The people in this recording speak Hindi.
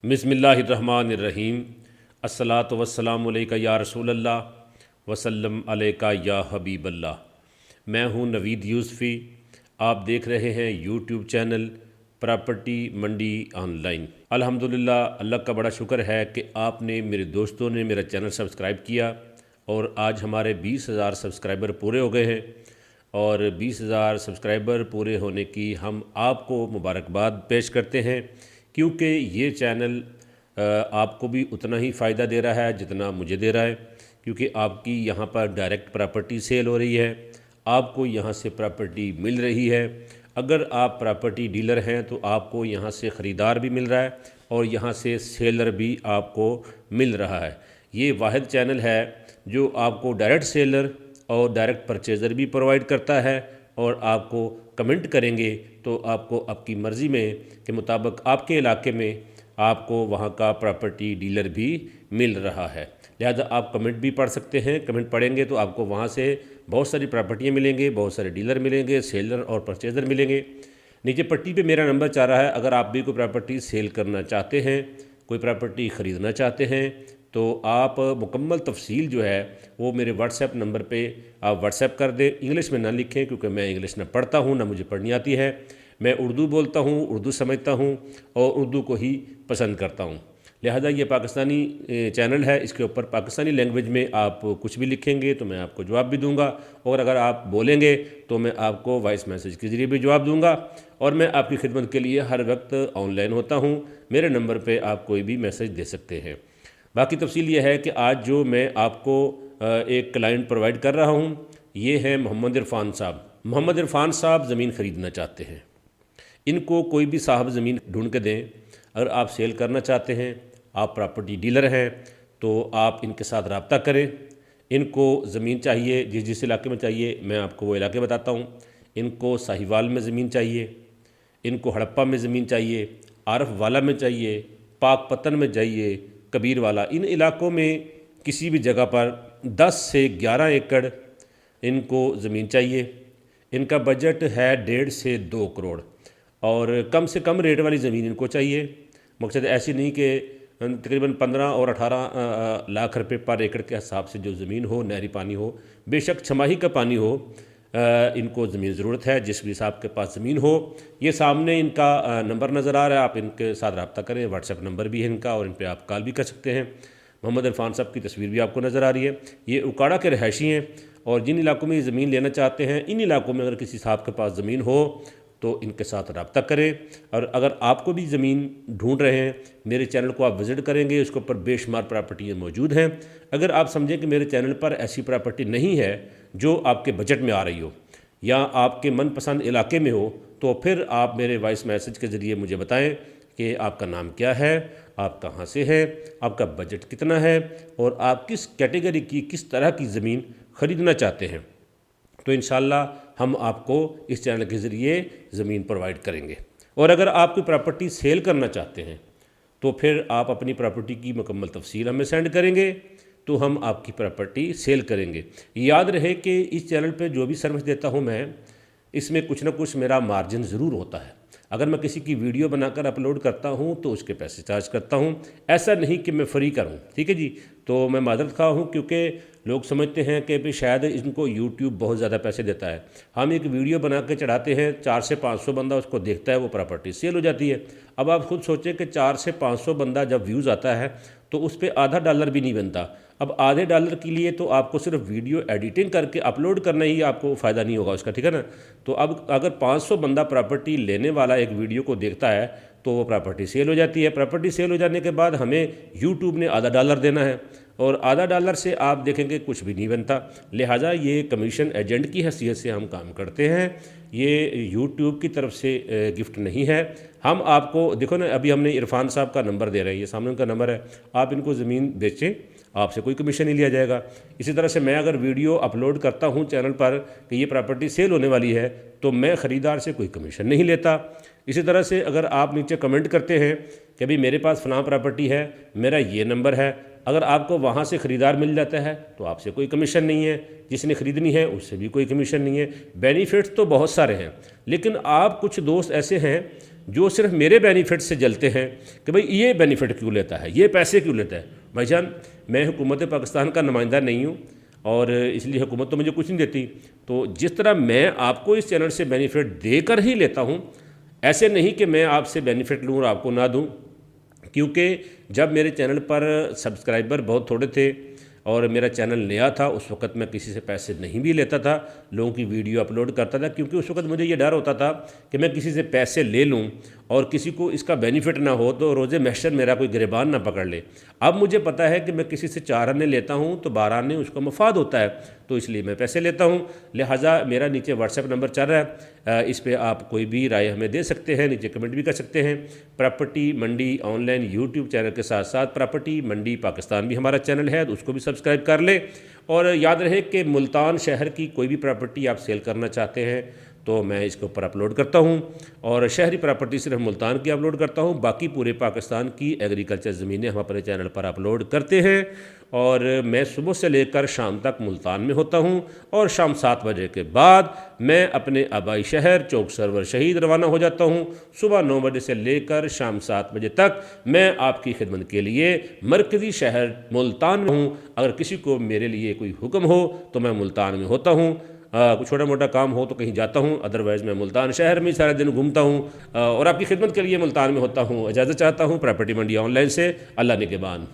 बिस्मिल्लाहिर्रहमानिर्रहीम। अस्सलातु वस्सलामु अलैका या रसूलल्लाह वसल्लम अलैका या हबीबल्लाह। मैं हूँ नवीद यूसुफ़ी। आप देख रहे हैं यूट्यूब चैनल प्रॉपर्टी मंडी ऑनलाइन। अल्हम्दुलिल्लाह, अल्लाह का बड़ा शुक्र है कि आपने, मेरे दोस्तों ने मेरा चैनल सब्सक्राइब किया और आज हमारे 20,000 सब्सक्राइबर पूरे हो गए हैं। और 20,000 सब्सक्राइबर पूरे होने की हम आपको मुबारकबाद पेश करते हैं, क्योंकि ये चैनल आपको भी उतना ही फ़ायदा दे रहा है जितना मुझे दे रहा है, क्योंकि आपकी यहाँ पर डायरेक्ट प्रॉपर्टी सेल हो रही है, आपको यहाँ से प्रॉपर्टी मिल रही है। अगर आप प्रॉपर्टी डीलर हैं तो आपको यहाँ से ख़रीदार भी मिल रहा है और यहाँ से सेलर भी आपको मिल रहा है। ये वाहिद चैनल है जो आपको डायरेक्ट सेलर और डायरेक्ट परचेज़र भी प्रोवाइड करता है, और आपको कमेंट करेंगे तो आपको आपकी मर्ज़ी में के मुताबिक आपके इलाके में आपको वहाँ का प्रॉपर्टी डीलर भी मिल रहा है। लिहाजा आप कमेंट भी पढ़ सकते हैं। कमेंट पढ़ेंगे तो आपको वहाँ से बहुत सारी प्रॉपर्टियाँ मिलेंगे, बहुत सारे डीलर मिलेंगे, सेलर और परचेज़र मिलेंगे। नीचे पट्टी पे मेरा नंबर चाह रहा है। अगर आप भी कोई प्रॉपर्टी सेल करना चाहते हैं, कोई प्रॉपर्टी ख़रीदना चाहते हैं, तो आप मुकम्मल तफसील जो है वो मेरे व्हाट्सएप नंबर पे आप व्हाट्सएप कर दें। इंग्लिश में ना लिखें, क्योंकि मैं इंग्लिश ना पढ़ता हूँ ना मुझे पढ़नी आती है। मैं उर्दू बोलता हूँ, उर्दू समझता हूँ और उर्दू को ही पसंद करता हूँ। लिहाजा ये पाकिस्तानी चैनल है, इसके ऊपर पाकिस्तानी लैंग्वेज में आप कुछ भी लिखेंगे तो मैं आपको जवाब भी दूंगा, और अगर आप बोलेंगे तो मैं आपको वॉइस मैसेज के ज़रिए भी जवाब दूंगा। और मैं आपकी खिदमत के लिए हर वक्त ऑनलाइन होता हूँ। मेरे नंबर पर आप कोई भी मैसेज दे सकते हैं। बाकी तफसील ये है कि आज जो मैं आपको एक क्लाइंट प्रोवाइड कर रहा हूँ, ये है मोहम्मद इरफान साहब। मोहम्मद इरफान साहब ज़मीन ख़रीदना चाहते हैं। इनको कोई भी साहब ज़मीन ढूंढ के दें। अगर आप सेल करना चाहते हैं, आप प्रॉपर्टी डीलर हैं, तो आप इनके साथ रब्ता करें। इनको ज़मीन चाहिए, जिस इलाके में चाहिए मैं आपको वो इलाके बताता हूँ। इनको साहिवाल में ज़मीन चाहिए, इनको हड़प्पा में ज़मीन चाहिए, आरफ वाला में चाहिए, पाक पतन में चाहिए, कबीर वाला। इन इलाकों में किसी भी जगह पर 10 से 11 एकड़ इनको ज़मीन चाहिए। इनका बजट है 1.5 से 2 करोड़, और कम से कम रेट वाली ज़मीन इनको चाहिए। मकसद ऐसी नहीं कि तकरीबन 15 और 18 लाख रुपए पर एकड़ के हिसाब से जो ज़मीन हो, नहरी पानी हो, बेशक छमाही का पानी हो, इनको ज़मीन ज़रूरत है। जिस भी साहब के पास ज़मीन हो, ये सामने इनका नंबर नज़र आ रहा है, आप इनके साथ रब्ता करें। व्हाट्सएप नंबर भी है इनका, और इन पर आप कॉल भी कर सकते हैं। मोहम्मद इरफान साहब की तस्वीर भी आपको नज़र आ रही है। ये उकाड़ा के रहायशी हैं, और जिन इलाकों में ये ज़मीन लेना चाहते हैं, इन इलाकों में अगर किसी साहब के पास ज़मीन हो तो इनके साथ रब्ता करें। और अगर आपको भी ज़मीन ढूंढ रहे हैं, मेरे चैनल को आप विज़िट करेंगे, उसके ऊपर बेशुमार प्रॉपर्टियाँ मौजूद हैं। अगर आप समझें कि मेरे चैनल पर ऐसी प्रॉपर्टी नहीं है जो आपके बजट में आ रही हो या आपके मनपसंद इलाके में हो, तो फिर आप मेरे वॉइस मैसेज के ज़रिए मुझे बताएं कि आपका नाम क्या है, आप कहाँ से हैं, आपका बजट कितना है, और आप किस कैटेगरी की, किस तरह की ज़मीन ख़रीदना चाहते हैं। तो इंशाल्लाह हम आपको इस चैनल के ज़रिए ज़मीन प्रोवाइड करेंगे। और अगर आप कोई प्रॉपर्टी सेल करना चाहते हैं, तो फिर आप अपनी प्रॉपर्टी की मुकम्मल तफसील हमें सेंड करेंगे, तो हम आपकी प्रॉपर्टी सेल करेंगे। याद रहे कि इस चैनल पे जो भी सर्विस देता हूँ मैं, इसमें कुछ ना कुछ मेरा मार्जिन ज़रूर होता है। अगर मैं किसी की वीडियो बनाकर अपलोड करता हूँ तो उसके पैसे चार्ज करता हूँ, ऐसा नहीं कि मैं फ्री करूँ। ठीक है जी। तो मैं माजरत खा हूँ, क्योंकि लोग समझते हैं कि भी शायद इनको यूट्यूब बहुत ज़्यादा पैसे देता है। हम एक वीडियो बना के चढ़ाते हैं, 400 से 500 बंदा उसको देखता है, वो प्रॉपर्टी सेल हो जाती है। अब आप खुद सोचें कि 400 से 500 बंदा जब व्यूज़ आता है तो उस पर आधा डॉलर भी नहीं बनता। अब आधे डॉलर के लिए तो आपको सिर्फ वीडियो एडिटिंग करके अपलोड करना ही आपको फ़ायदा नहीं होगा उसका, ठीक है ना। तो अब अगर 500 बंदा प्रॉपर्टी लेने वाला एक वीडियो को देखता है तो वो प्रॉपर्टी सेल हो जाती है। प्रॉपर्टी सेल हो जाने के बाद हमें यूट्यूब ने आधा डॉलर देना है, और आधा डॉलर से आप देखेंगे कुछ भी नहीं बनता। लिहाजा ये कमीशन एजेंट की हैसियत से हम काम करते हैं, ये यूट्यूब की तरफ से गिफ्ट नहीं है। हम आपको देखो ना, अभी हमने इरफान साहब का नंबर दे रहे हैं, ये सामने उनका नंबर है। आप इनको ज़मीन बेचें, आपसे कोई कमीशन नहीं लिया जाएगा। इसी तरह से मैं अगर वीडियो अपलोड करता हूँ चैनल पर कि ये प्रॉपर्टी सेल होने वाली है, तो मैं ख़रीदार से कोई कमीशन नहीं लेता। इसी तरह से अगर आप नीचे कमेंट करते हैं कि भाई मेरे पास फ़लाँ प्रॉपर्टी है, मेरा ये नंबर है, अगर आपको वहाँ से ख़रीदार मिल जाता है तो आपसे कोई कमीशन नहीं है, जिसने ख़रीदनी है उससे भी कोई कमीशन नहीं है। बेनिफिट्स तो बहुत सारे हैं, लेकिन आप कुछ दोस्त ऐसे हैं जो सिर्फ मेरे बेनिफिट से जलते हैं कि भाई ये बेनिफिट क्यों लेता है, ये पैसे क्यों लेता है। भाईजान, मैं हुकूमत पाकिस्तान का नुमाइंदा नहीं हूँ और इसलिए हुकूमत तो मुझे कुछ नहीं देती। तो जिस तरह मैं आपको इस चैनल से बेनिफिट देकर ही लेता हूँ, ऐसे नहीं कि मैं आपसे बेनिफिट लूँ और आपको ना दूँ। क्योंकि जब मेरे चैनल पर सब्सक्राइबर बहुत थोड़े थे और मेरा चैनल नया था, उस वक्त मैं किसी से पैसे नहीं भी लेता था, लोगों की वीडियो अपलोड करता था, क्योंकि उस वक्त मुझे ये डर होता था कि मैं किसी से पैसे ले लूं और किसी को इसका बेनिफिट ना हो तो रोज़े महशर मेरा कोई गिरबान ना पकड़ ले। अब मुझे पता है कि मैं किसी से 4 आने लेता हूं तो 12 आने उसका मफाद होता है, तो इसलिए मैं पैसे लेता हूं। लिहाजा मेरा नीचे व्हाट्सएप नंबर चल रहा है, इस पर आप कोई भी राय हमें दे सकते हैं, नीचे कमेंट भी कर सकते हैं। प्रॉपर्टी मंडी ऑनलाइन यूट्यूब चैनल के साथ साथ प्रॉपर्टी मंडी पाकिस्तान भी हमारा चैनल है, तो उसको भी सब्सक्राइब कर लें। और याद रहे कि मुल्तान शहर की कोई भी प्रॉपर्टी आप सेल करना चाहते हैं तो मैं इसके ऊपर अपलोड करता हूं, और शहरी प्रॉपर्टी सिर्फ मुल्तान की अपलोड करता हूं, बाकी पूरे पाकिस्तान की एग्रीकल्चर ज़मीनें हम अपने चैनल पर अपलोड करते हैं। और मैं सुबह से लेकर शाम तक मुल्तान में होता हूं और शाम 7 बजे के बाद मैं अपने आबाई शहर चौक सरवर शहीद रवाना हो जाता हूं। सुबह 9 बजे से लेकर शाम 7 बजे तक मैं आपकी खिदमत के लिए मरकज़ी शहर मुल्तान में हूँ। अगर किसी को मेरे लिए कोई हुक्म हो तो मैं मुल्तान में होता हूँ, कुछ छोटा मोटा काम हो तो कहीं जाता हूँ, अदरवाइज़ मैं मुल्तान शहर में सारा दिन घूमता हूँ और आपकी खिदमत के लिए मुल्तान में होता हूँ। इजाज़त चाहता हूँ प्रॉपर्टी मंडी ऑनलाइन से। अल्लाह निगहबान।